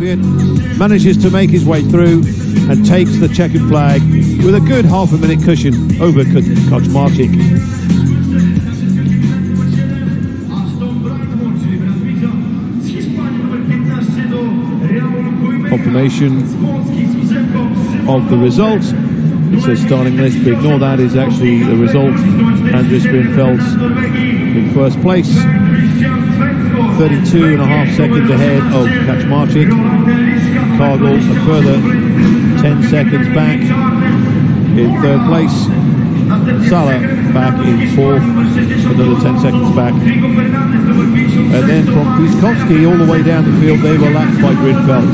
champion, manages to make his way through and takes the checkered flag with a good half-a-minute cushion over Kaczmarczyk. Confirmation of the result. It says starting list, but ignore that, is actually the result. Andris Grünfeld's in first place, 32.5 seconds ahead of Kaczmarczyk. Cargill a further 10 seconds back in third place. Salah back in fourth, another 10 seconds back. And then from Kwiatkowski all the way down the field, they were lapped by Grünfeld.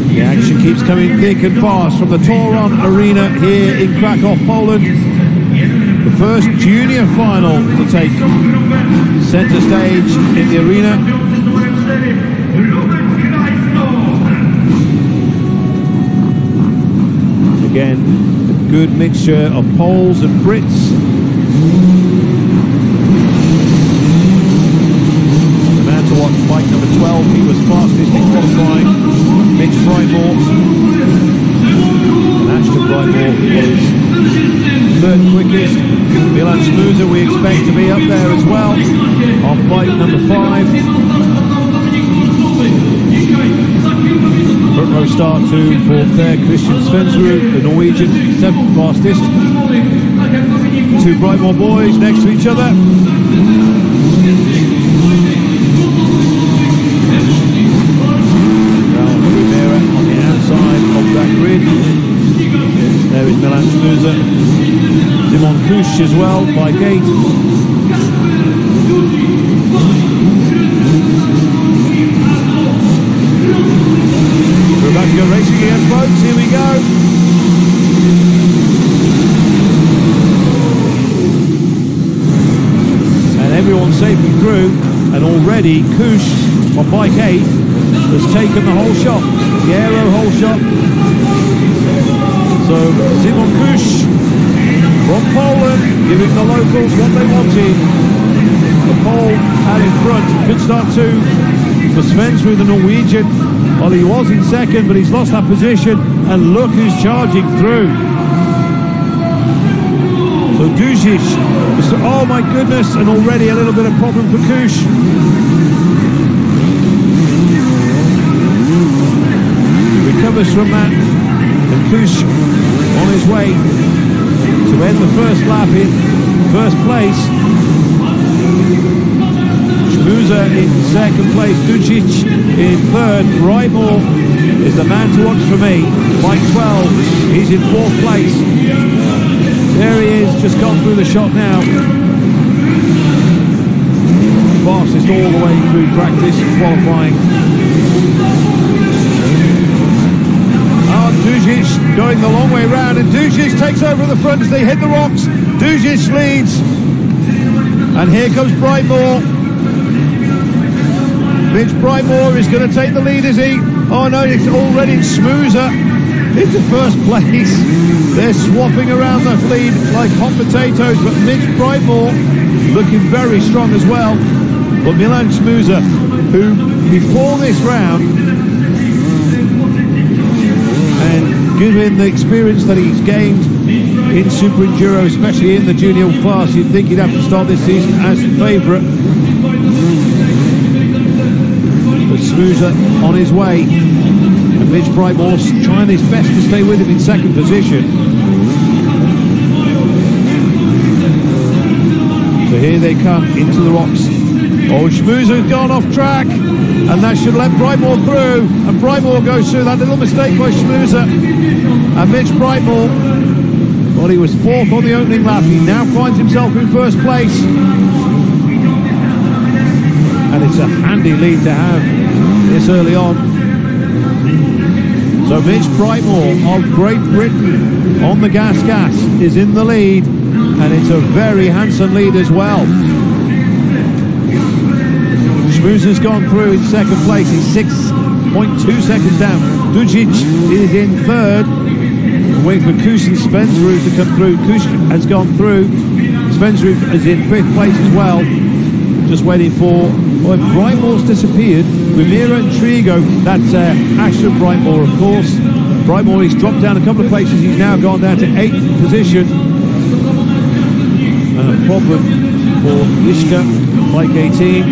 The action keeps coming thick and fast from the Toron Arena here in Kraków, Poland. The first junior final to take centre stage in the arena. Again, a good mixture of Poles and Brits. The man to watch, bike number 12, he was fastest in qualifying. Mitch Brightmore. And Ashton Brightmore was third quickest. Milan Smuza we expect to be up there as well on bike number 5. Front row start to for there, Christian Svensrud, the Norwegian, 7th fastest. Two Brightmore boys next to each other. On the outside of that grid. There is Milan Smuza. Simon Kusch as well, bike 8. We're about to go racing again, folks. Here we go. And everyone's safely through. And already Kusch on bike 8 has taken the whole shot. The aero whole shot. So Simon Kusch from Poland, giving the locals what they wanted. The Pole out in front. Good start too for Svensrud, the Norwegian. Well, he was in second, but he's lost that position. And look who's charging through. So Dužić, oh my goodness, and already a little bit of problem for Kusch. Recovers from that, and Kusch on his way to end the first lap in first place. Smuza in second place, Dužić in third. Brightmore is the man to watch for me. Bike 12, he's in fourth place. There he is, just gone through the shot now. Fastest all the way through practice and qualifying. Dužić going the long way round, and Dužić takes over at the front as they hit the rocks. Dužić leads, and here comes Brightmore. Mitch Brightmore is going to take the lead, is he? Oh no, it's already Smuza into first place. They're swapping around the lead like hot potatoes, but Mitch Brightmore looking very strong as well. But Milan Smuza, who before this round, and given the experience that he's gained in SuperEnduro, especially in the junior class, you'd think he'd have to start this season as favourite. But Smuza on his way, and Mitch Brightmore trying his best to stay with him in second position. So here they come into the rocks. Oh, Smuza's gone off track, and that should let Brightmore through, and Brightmore goes through. That little mistake by Smuza, and Mitch Brightmore, well, he was fourth on the opening lap. He now finds himself in first place, and it's a handy lead to have this early on. So Mitch Brightmore of Great Britain on the gas is in the lead, and it's a very handsome lead as well. Smuza's gone through in second place. He's 6.2 seconds down. Dužić is in third. Waiting for Kusch and Svensrud to come through. Kusch has gone through. Svensrud is in fifth place as well. just waiting for, well, Brightmore's disappeared. Ramiro and Trigo, that's Ashton Brightmore, of course. Brightmore, he's dropped down a couple of places. He's now gone down to 8th position. A problem for Lishka, bike 18.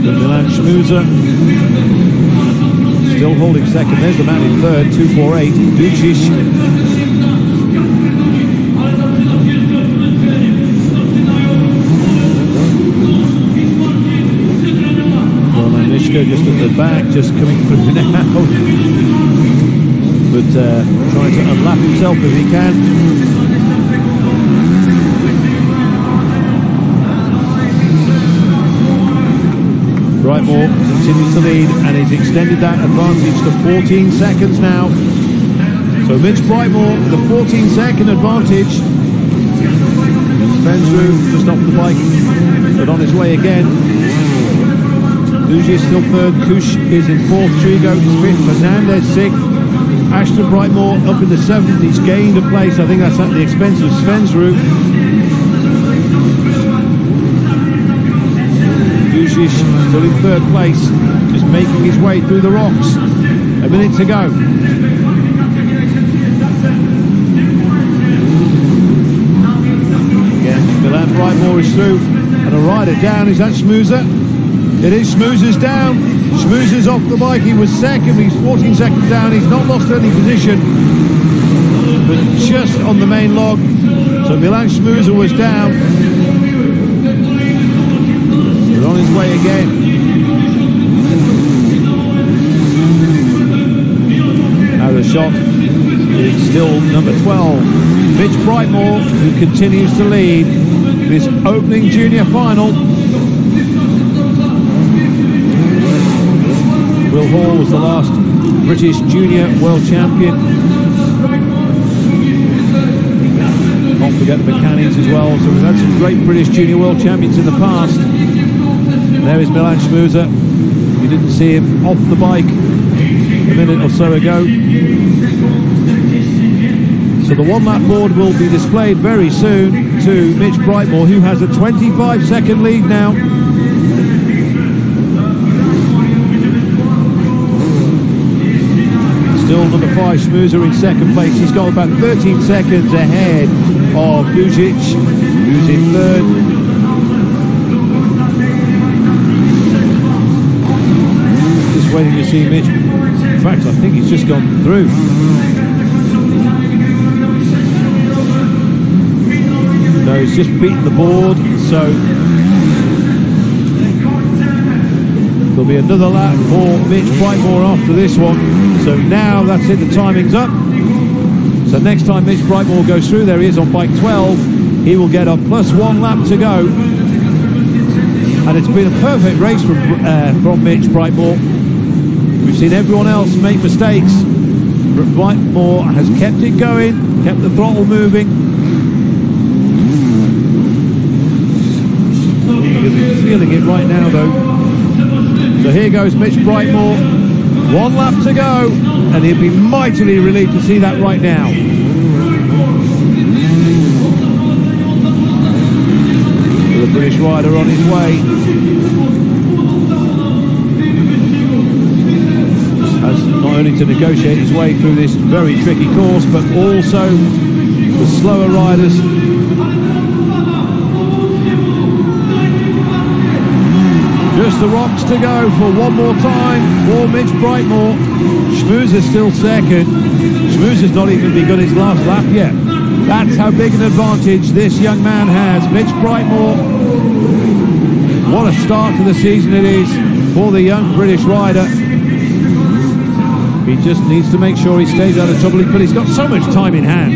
Milan Schmuser still holding second. There's the man in third, 248. Ducic. Just at the back, just coming through now, but trying to unlap himself if he can. Brightmore continues to lead and he's extended that advantage to 14 seconds now. So Mitch Brightmore, the 14-second advantage. Svensrud just off the bike, but on his way again. Duji is still third, Kush is in fourth, Trigo is fifth, Fernandez sixth, Ashton Brightmore up in the seventh. He's gained a place, I think that's at the expense of Svensrud. Duji still in third place, just making his way through the rocks. A minute to go. Again, Milan Brightmore is through, and a rider down. Is that Schmuser? It is. Schmuser's down. Schmuser's off the bike. He was second. He's 14 seconds down. He's not lost any position, but just on the main log. So Milan Schmuser was down. But on his way again. Now the shot is still number 12. Mitch Brightmore, who continues to lead this opening junior final. Will Hall was the last British junior world champion. Can't forget the mechanics as well. So we've had some great British junior world champions in the past. There is Milan Schmuser. You didn't see him off the bike a minute or so ago. So the one-lap board will be displayed very soon to Mitch Brightmore, who has a 25-second lead now. Still number 5, Schmuser in second place. He's got about 13 seconds ahead of Ducic, who's in third. Just waiting to see Mitch. In fact, I think he's just gone through. No, he's just beaten the board, so there'll be another lap for Mitch Brightmore after this one. So now that's it, the timing's up. So next time Mitch Brightmore goes through, there he is on bike 12, he will get a +1 lap to go. And it's been a perfect race from Mitch Brightmore. We've seen everyone else make mistakes, but Brightmore has kept it going, kept the throttle moving. You'll be feeling it right now though. So here goes Mitch Brightmore, 1 lap to go, and he'll be mightily relieved to see that right now. The British rider on his way. Has not only to negotiate his way through this very tricky course, but also the slower riders. Just the rocks to go for one more time for Mitch Brightmore. Schmuser's still second. Schmuser's not even begun his last lap yet. That's how big an advantage this young man has. Mitch Brightmore. What a start to the season it is for the young British rider. He just needs to make sure he stays out of trouble, but he's got so much time in hand.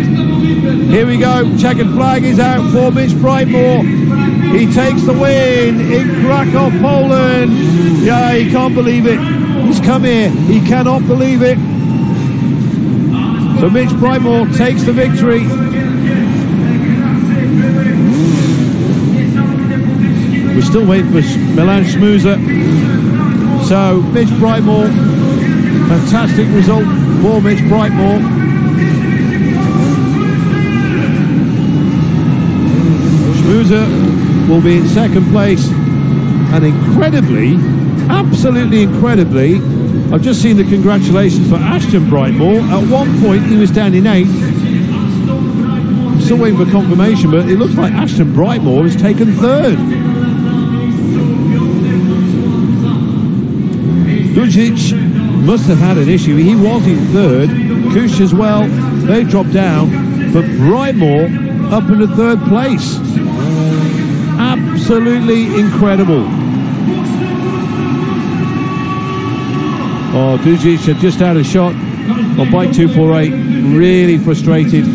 Here we go. Checkered flag is out for Mitch Brightmore. He takes the win in Kraków, Poland. Yeah, he can't believe it. He's come here. He cannot believe it. So Mitch Brightmore takes the victory. We're still waiting for Milan Schmuser. So Mitch Brightmore, fantastic result for Mitch Brightmore. Schmuser will be in second place, and incredibly, absolutely incredibly, I've just seen the congratulations for Ashton Brightmore. At one point he was down in 8th. I'm still waiting for confirmation, but it looks like Ashton Brightmore has taken 3rd. Dujic must have had an issue. He was in 3rd. Kush as well, they dropped down, but Brightmore up into 3rd place. Absolutely incredible. Oh, Dujic had just had a shot on bike 248, really frustrated.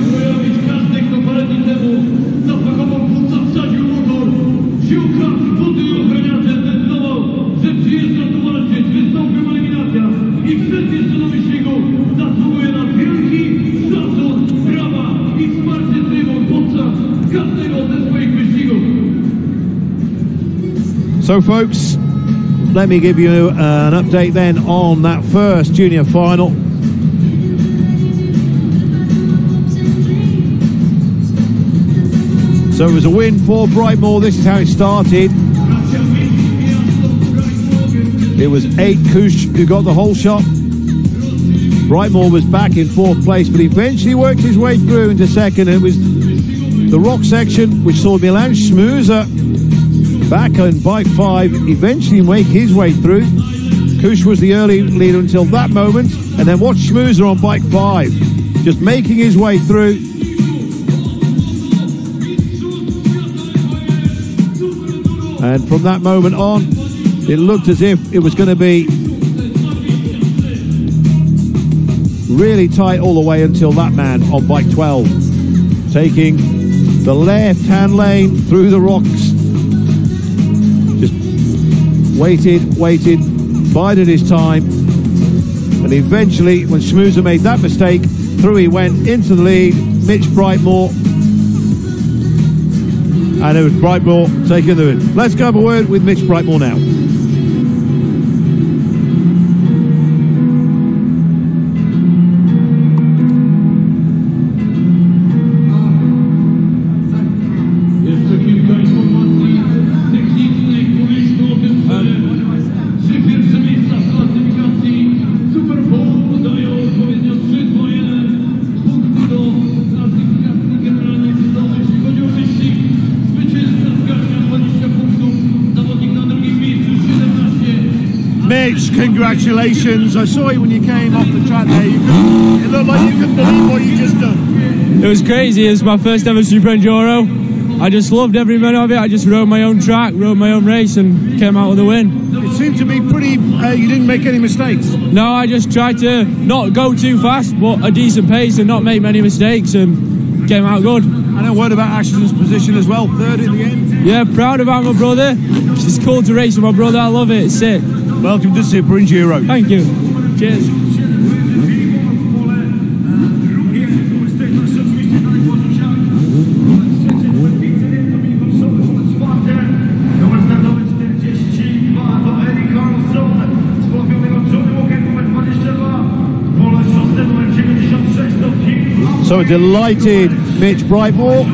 So folks, let me give you an update then on that first junior final. So it was a win for Brightmore. This is how it started. It was 8 Kush who got the whole shot. Brightmore was back in 4th place, but eventually worked his way through into 2nd. It was the rock section which saw Milan Schmuser back on bike 5, eventually make his way through. Kush was the early leader until that moment, and then watch Schmuser on bike 5, just making his way through. And from that moment on, it looked as if it was going to be really tight all the way until that man on bike 12, taking the left-hand lane through the rocks. Waited, bided his time, and eventually, when Schmuser made that mistake, through he went into the lead, Mitch Brightmore, and it was Brightmore taking the win. Let's go have a word with Mitch Brightmore now. Mitch, congratulations. I saw you when you came off the track there. It looked like you couldn't believe what you just done. It was crazy. It was my first ever SuperEnduro. I just loved every minute of it. I just rode my own track, rode my own race, and came out with a win. It seemed to be pretty, you didn't make any mistakes. No, I just tried to not go too fast, but a decent pace and not make many mistakes, and came out good. And a word about Ashton's position as well, 3rd in the end. Yeah, proud about my brother. It's cool to race with my brother. I love it. It's sick. Welcome to SuperEnduro. Thank you. Cheers. So a delighted Mitch Brightmore.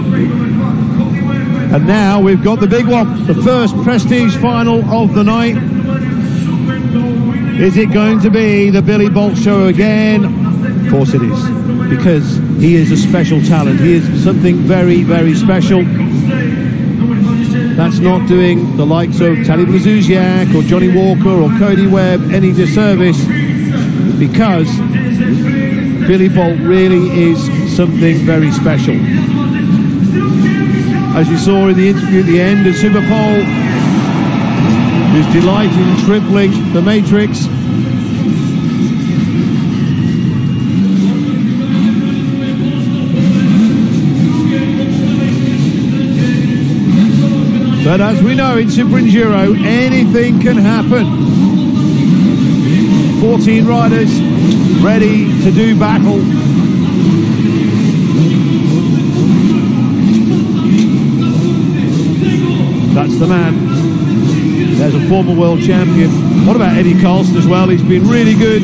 And now we've got the big one, the first prestige final of the night. Is it going to be the Billy Bolt show again? Of course it is, because he is a special talent. He is something very, very special. That's not doing the likes of Tadej Blazusiak or Johnny Walker or Cody Webb any disservice, because Billy Bolt really is something very special. As you saw in the interview at the end of Superpole, who's delighted in tripling the Matrix. But as we know in SuperEnduro, anything can happen. 14 riders ready to do battle. That's the man. There's a former world champion. What about Eddie Carlson as well? He's been really good.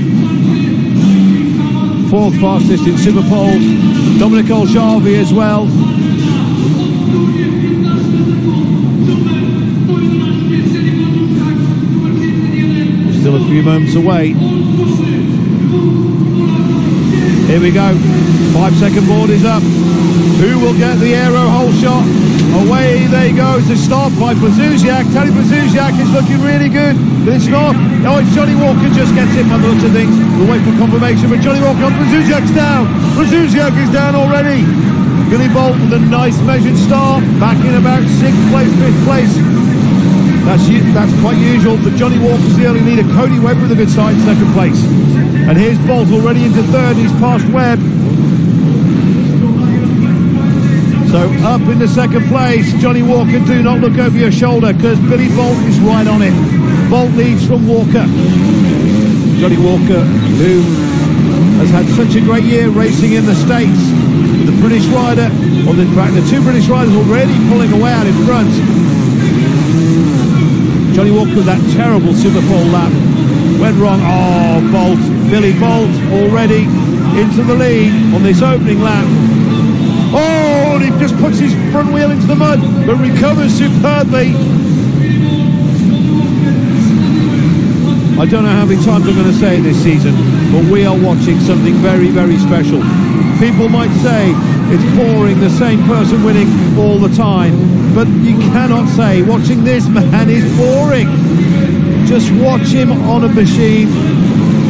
4th fastest in Superpole. Dominic Olshavi as well. Still a few moments away. Here we go. 5-second board is up. Who will get the aero hole shot? Away they go. It's a stop by Brzuziak. Tadej Brzuziak is looking really good, but it's not. Oh, it's Johnny Walker just gets it by the looks of things. We'll wait for confirmation, but Johnny Walker, Brzuziak's down. Brzuziak is down already. Billy Bolt with a nice measured start, back in about 6th place, 5th place. That's quite usual, but Johnny Walker's the early leader. Cody Webb with a good side, 2nd place. And here's Bolt already into 3rd. He's passed Webb. So up in the 2nd place, Johnny Walker, do not look over your shoulder because Billy Bolt is right on it. Bolt leads from Walker. Johnny Walker, who has had such a great year racing in the States with the British rider, or in fact the 2 British riders already pulling away out in front. Johnny Walker with that terrible Super Bowl lap. Went wrong. Oh, Bolt. Billy Bolt already into the lead on this opening lap. Oh, and he just puts his front wheel into the mud, but recovers superbly. I don't know how many times I'm going to say it this season, but we are watching something very, very special. People might say it's boring, the same person winning all the time, but you cannot say watching this man is boring. Just watch him on a machine,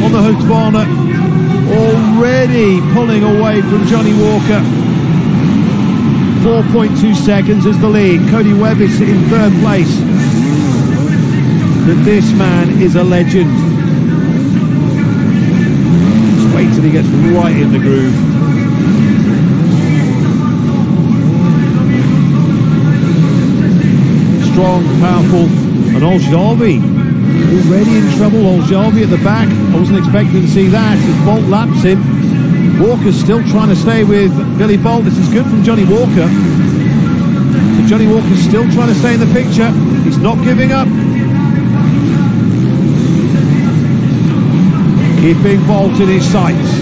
on the Husqvarna, already pulling away from Johnny Walker. 4.2 seconds is the lead. Cody Webb is in 3rd place. But this man is a legend. Just wait till he gets right in the groove. Strong, powerful, and Olshavi already in trouble. Olshavi at the back. I wasn't expecting to see that as Bolt laps him. Walker's still trying to stay with Billy Bolt. This is good from Johnny Walker. So Johnny Walker's still trying to stay in the picture. He's not giving up. Keeping Bolt in his sights.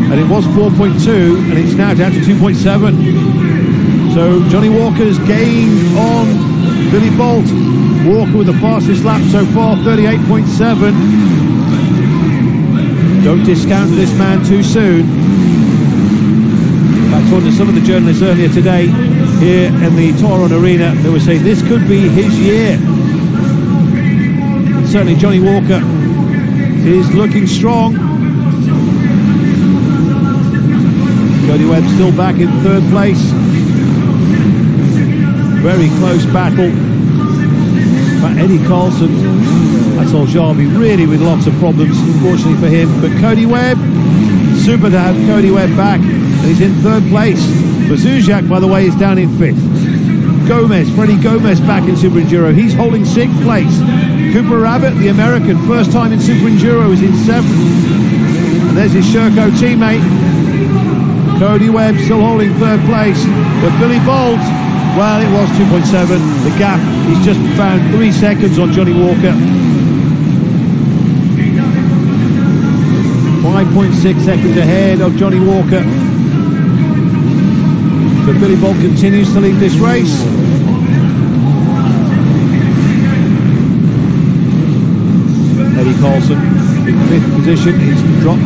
And it was 4.2 and it's now down to 2.7. So Johnny Walker's gained on Billy Bolt. Walker with the fastest lap so far, 38.7. Don't discount this man too soon. I talked to some of the journalists earlier today here in the Toron Arena. They were saying this could be his year. And certainly Johnny Walker is looking strong. Cody Webb still back in 3rd place. Very close battle. But Eddie Carlson, that's Olshavi, really with lots of problems, unfortunately for him. But Cody Webb, super to have Cody Webb back, and he's in 3rd place. Brzuziak, by the way, is down in 5th. Gomez, Freddie Gomez back in Super Enduro. He's holding 6th place. Cooper Rabbit, the American, first time in Super Enduro, is in 7th. And there's his Sherco teammate. Cody Webb still holding 3rd place. But Billy Bolt, well, it was 2.7. The gap, he's just found 3 seconds on Johnny Walker. 5.6 seconds ahead of Johnny Walker. So Billy Bolt continues to lead this race. Eddie Carlson in 5th position. He's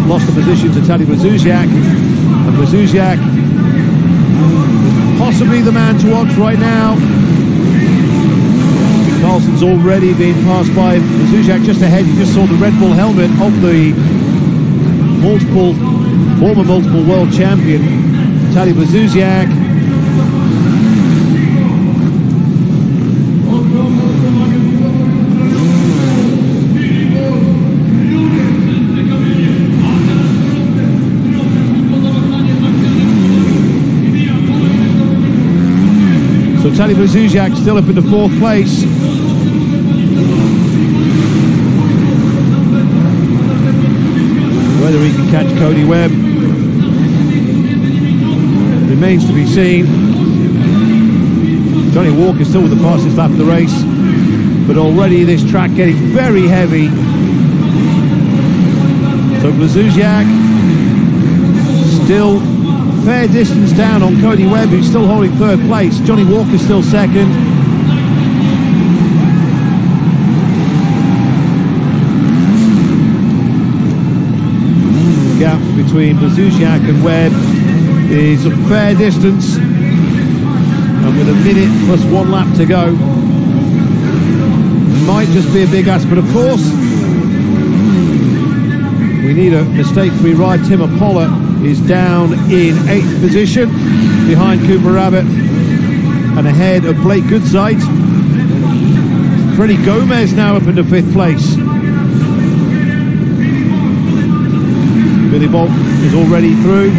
lost the position to Tadej Brzuziak. And Brzuziak is possibly the man to watch right now. Carlson's already been passed by Brzuziak just ahead. You just saw the Red Bull helmet of the former multiple world champion Tadej Brzuziak. So Tadej Brzuziak still up in the 4th place. Whether he can catch Cody Webb remains to be seen. Johnny Walker still with the fastest lap of the race, but already this track getting very heavy. So Brzuziak still fair distance down on Cody Webb, who's still holding third place. Johnny Walker still second. The gap between Blazuzjak and Webb is a fair distance, and with a minute plus 1 lap to go, might just be a big ask. But of course, we need a mistake-free ride. Tim Apollo is down in 8th position behind Cooper Rabbit and ahead of Blake Goodside. Freddie Gomez now up into 5th place. Billy Bolt is already through.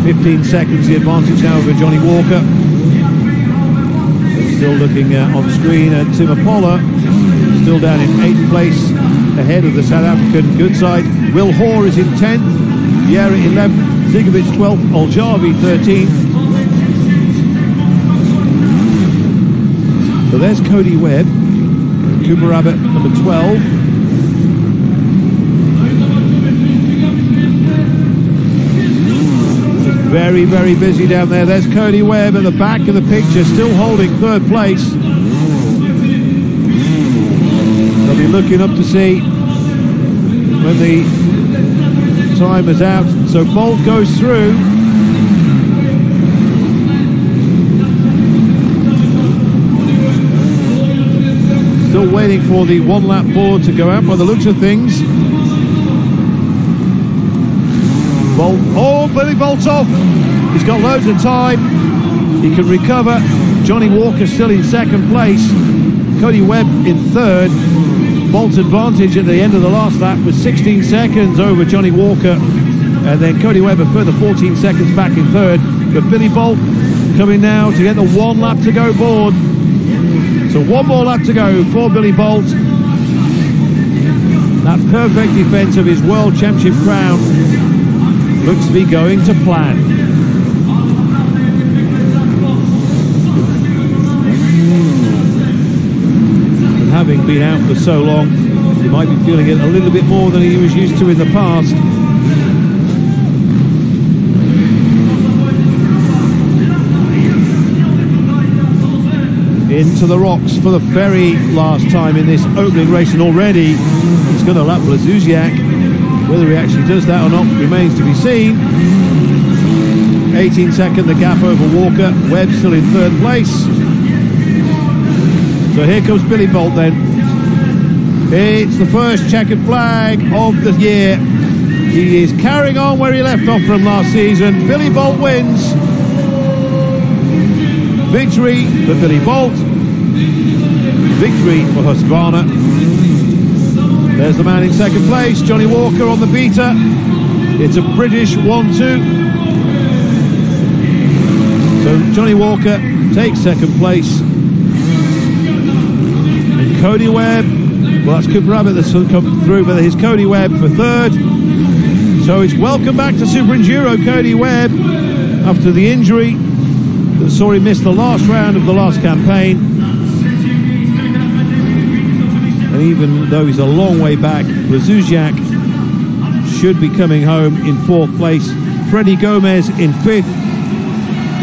15 seconds the advantage now over Johnny Walker. Still looking on screen at Tim Apollo, still down in 8th place, ahead of the South African Goodside. Will Hoare is in 10th, Vieira 11th, Zigovic 12th, Oljavi 13th. So there's Cody Webb, Cooper Rabbit number 12. Very, very busy down there. There's Cody Webb at the back of the picture, still holding third place. They'll be looking up to see when the time is out. So Bolt goes through. Still waiting for the 1 lap board to go out by the looks of things. Bolt, oh, Billy Bolt's off. He's got loads of time. He can recover. Johnny Walker still in 2nd place. Cody Webb in 3rd. Bolt's advantage at the end of the last lap was 16 seconds over Johnny Walker. And then Cody Webb a further 14 seconds back in 3rd. But Billy Bolt coming now to get the 1 lap to go board. So 1 more lap to go for Billy Bolt. That perfect defense of his World Championship crown looks to be going to plan. And having been out for so long, he might be feeling it a little bit more than he was used to in the past. Into the rocks for the very last time in this opening race, and already he's going to lap Blazuzjak. Whether he actually does that or not remains to be seen. 18-second the gap over Walker. Webb still in 3rd place. So here comes Billy Bolt then. It's the first checkered flag of the year. He is carrying on where he left off from last season. Billy Bolt wins. Victory for Billy Bolt. Victory for Husqvarna. There's the man in 2nd place, Johnny Walker on the beater. It's a British 1-2. So Johnny Walker takes 2nd place. And Cody Webb, well, that's Cooper Rabbit that's come through, but here's Cody Webb for 3rd. So it's welcome back to SuperEnduro, Cody Webb, after the injury that saw him miss the last round of the last campaign. And even though he's a long way back, Blazuzjak should be coming home in 4th place. Freddie Gomez in 5th.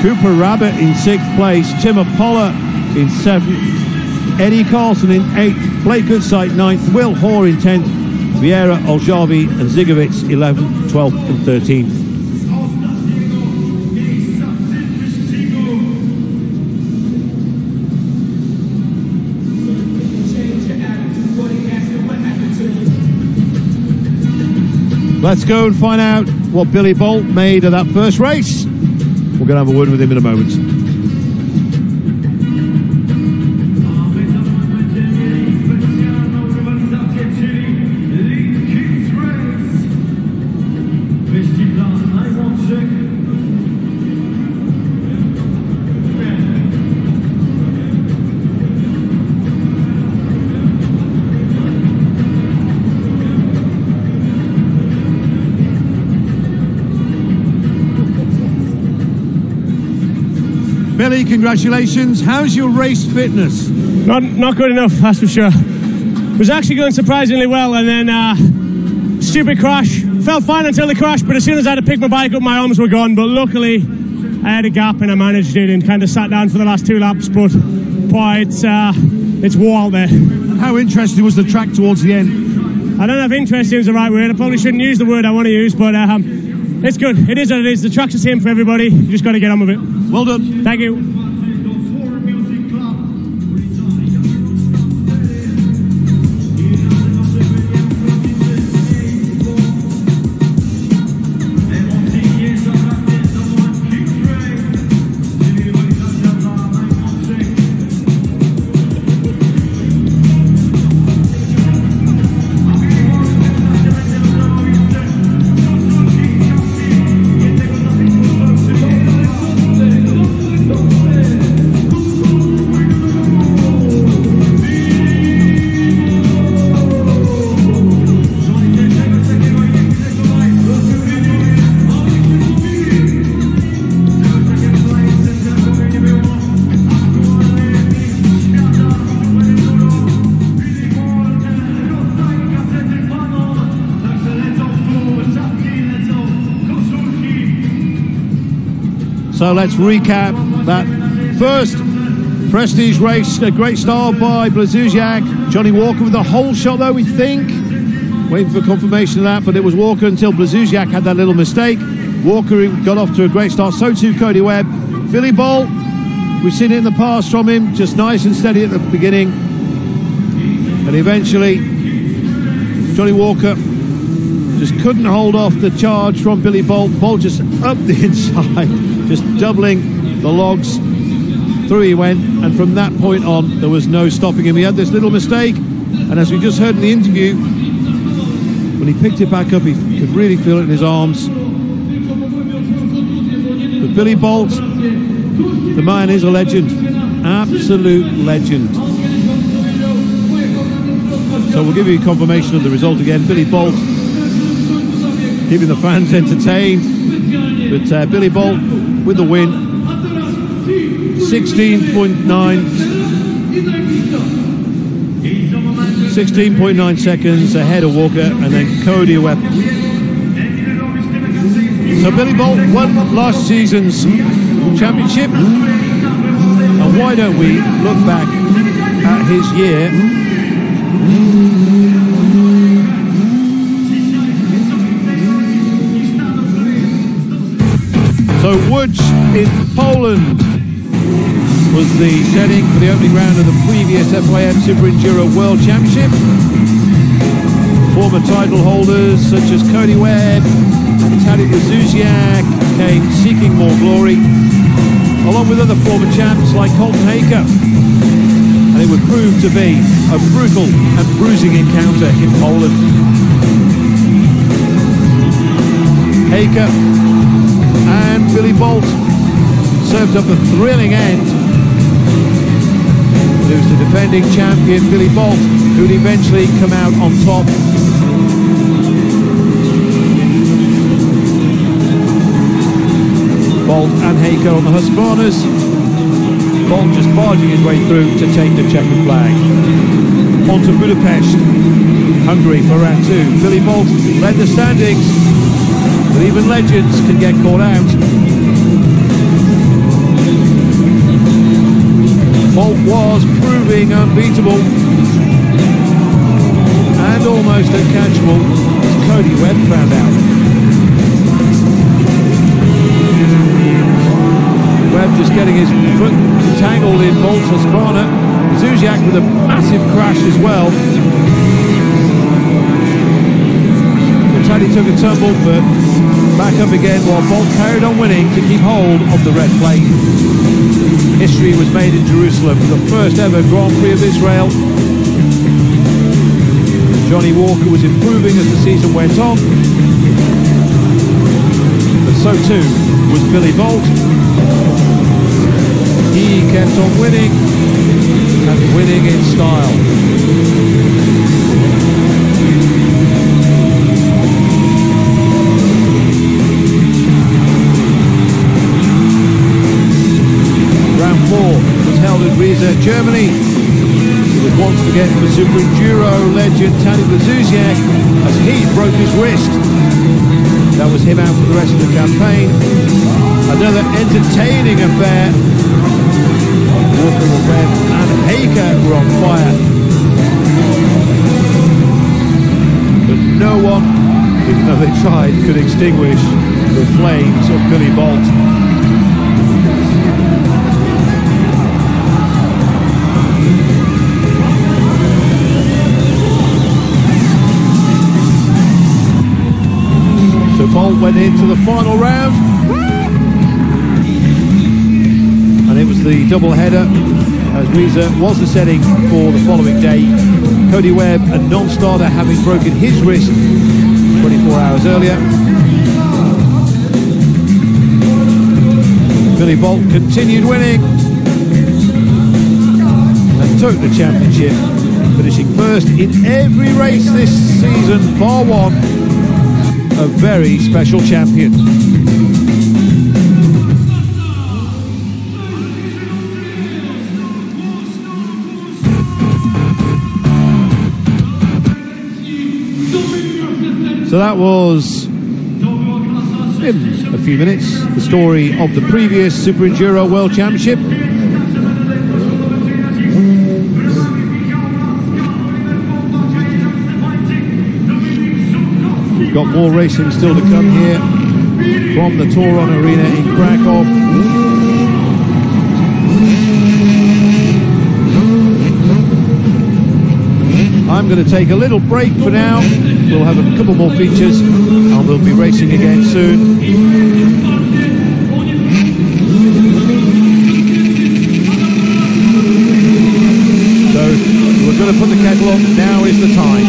Cooper Rabbit in 6th place. Tim Apollo in 7th. Eddie Carlson in 8th. Blake Goodside 9th. Will Hoare in 10th. Vieira, Oljavi and Zigovic 11th, 12th and 13th. Let's go and find out what Billy Bolt made of that first race. We're going to have a word with him in a moment. Billy, congratulations. How's your race fitness? Not good enough, that's for sure. It was actually going surprisingly well, and then stupid crash. Felt fine until the crash, but as soon as I had to pick my bike up, my arms were gone. But luckily, I had a gap and I managed it and kind of sat down for the last 2 laps. But boy, it's war out there. How interesting was the track towards the end? I don't know if interesting is the right word. I probably shouldn't use the word I want to use, but it's good. It is what it is. The track's the same for everybody. You just got to get on with it. Well done. Thank you. So let's recap that first prestige race. A great start by Blazuzak. Johnny Walker with the whole shot though, we think. Waiting for confirmation of that, but it was Walker until Blazuzak had that little mistake. Walker got off to a great start, so too Cody Webb. Billy Bolt, we've seen it in the past from him, just nice and steady at the beginning. And eventually, Johnny Walker just couldn't hold off the charge from Billy Bolt. Bolt just up the inside, just doubling the logs. Through he went, and from that point on, there was no stopping him. He had this little mistake, and as we just heard in the interview, when he picked it back up, he could really feel it in his arms. But Billy Bolt, the man is a legend, absolute legend. So we'll give you confirmation of the result again. Billy Bolt keeping the fans entertained, but Billy Bolt with the win, 16.9 seconds ahead of Walker and then Cody Webb. So Billy Bolt won last season's championship, and why don't we look back at his year. So Łódź in Poland was the setting for the opening round of the previous FYM Super Enduro World Championship. Former title holders such as Cody Webb and Tadej Blazuzak came seeking more glory, along with other former champs like Colton Haker. And it would prove to be a brutal and bruising encounter in Poland. Haker and Billy Bolt served up a thrilling end. It was the defending champion Billy Bolt who'd eventually come out on top. Bolt and Haker on the Husqvarnas. Bolt just barging his way through to take the checkered flag. On to Budapest, Hungary for round 2. Billy Bolt led the standings, but even legends can get caught out. Bolt was proving unbeatable and almost uncatchable, as Cody Webb found out. Webb just getting his foot entangled in Bolt's Husqvarna. Blazuzak with a massive crash as well. Taddy took a tumble, but back up again while Bolt carried on winning to keep hold of the red plate. History was made in Jerusalem, the first ever Grand Prix of Israel. Johnny Walker was improving as the season went on, but so too was Billy Bolt. He kept on winning, and winning in style. Round 4 was held in Riesa, Germany. It was once again for Super Enduro legend Tadej Blazuzak as he broke his wrist. That was him out for the rest of the campaign. Another entertaining affair. Walker were red and Haker were on fire. But no one, even though they tried, could extinguish the flames of Billy Bolt. So Bolt went into the final round. And it was the double header, as Reza was the setting for the following day. Cody Webb, a non-starter, having broken his wrist 24 hours earlier. Billy Bolt continued winning and took the championship, finishing first in every race this season, bar one. A very special champion. So that was, in a few minutes, the story of the previous SuperEnduro World Championship. We've got more racing still to come here from the Toron Arena in Kraków. I'm going to take a little break for now. We'll have a couple more features and we'll be racing again soon. So we're going to put the kettle on. Now is the time.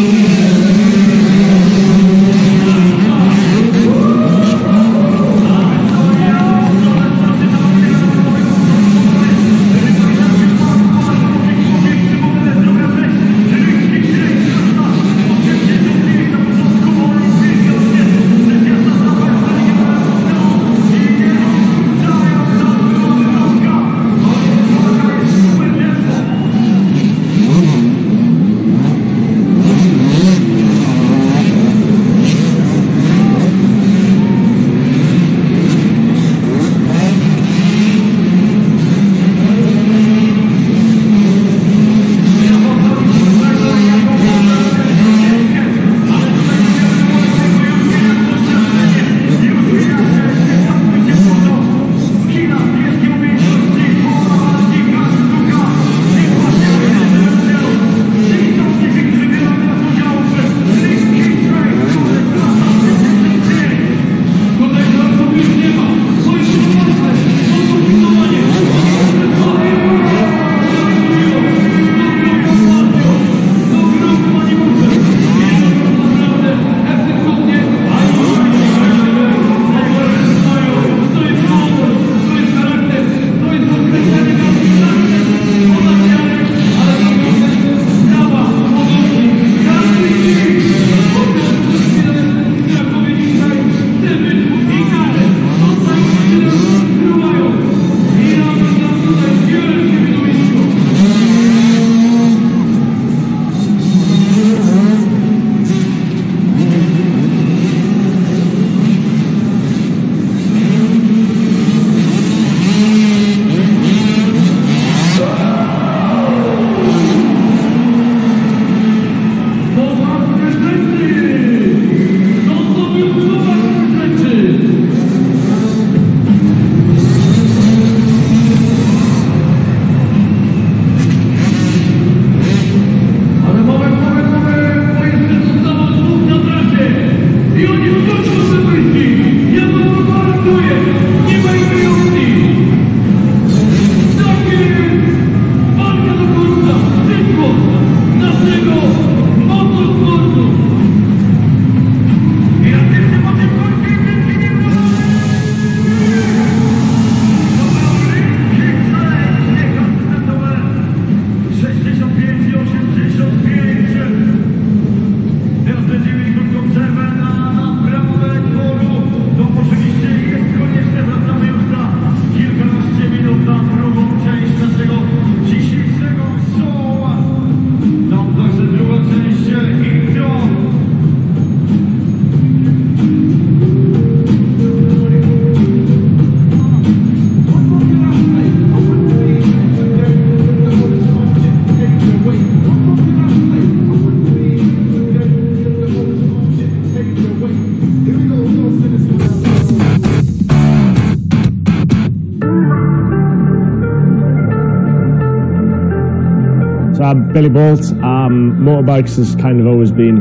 Billy Bolt. Motorbikes has kind of always been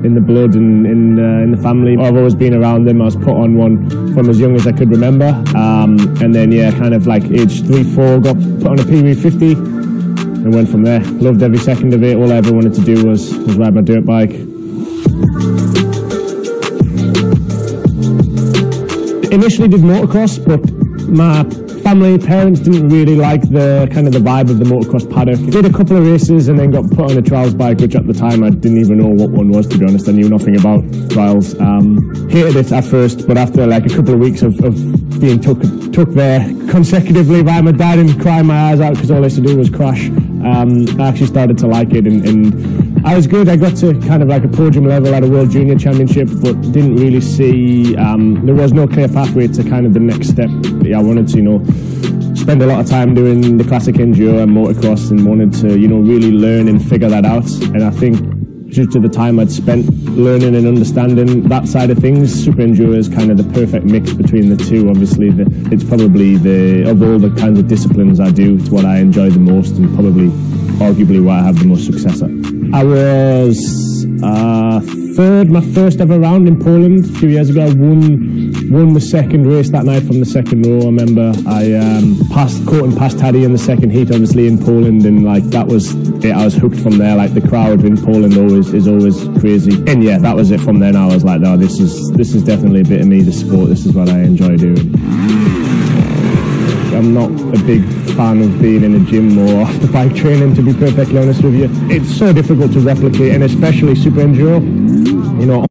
in the blood and in the family. I've always been around them. I was put on one from as young as I could remember, and then yeah, kind of like age 3-4, got put on a PV50 and went from there. Loved every second of it. All I ever wanted to do was ride my dirt bike. Initially did motocross, but my family, parents didn't really like the kind of the vibe of the motocross paddock. Did a couple of races and then got put on a trials bike, which at the time I didn't even know what one was, to be honest. I knew nothing about trials. Hated it at first, but after like a couple of weeks of being took there consecutively by my dad and crying my eyes out because all I used to do was crash, I actually started to like it, and I was good. I got to kind of like a podium level at a World Junior Championship, but didn't really see, there was no clear pathway to kind of the next step. I wanted to, you know, spend a lot of time doing the classic enduro and motocross, and wanted to, you know, really learn and figure that out. And I think due to the time I'd spent learning and understanding that side of things, super enduro is kind of the perfect mix between the two. Obviously, it's probably of all the kinds of disciplines I do, it's what I enjoy the most, and probably arguably what I have the most success at. I was third, my first ever round in Poland a few years ago. I won the second race that night from the second row. I remember I passed Taddy in the second heat, obviously in Poland, and like that was it. I was hooked from there. Like the crowd in Poland is always crazy, and yeah, that was it. From then I was like, no, this is definitely a bit of me. The sport. This is what I enjoy doing. I'm not a big fan of being in a gym or off the bike training, to be perfectly honest with you. It's so difficult to replicate, and especially super enduro, you know.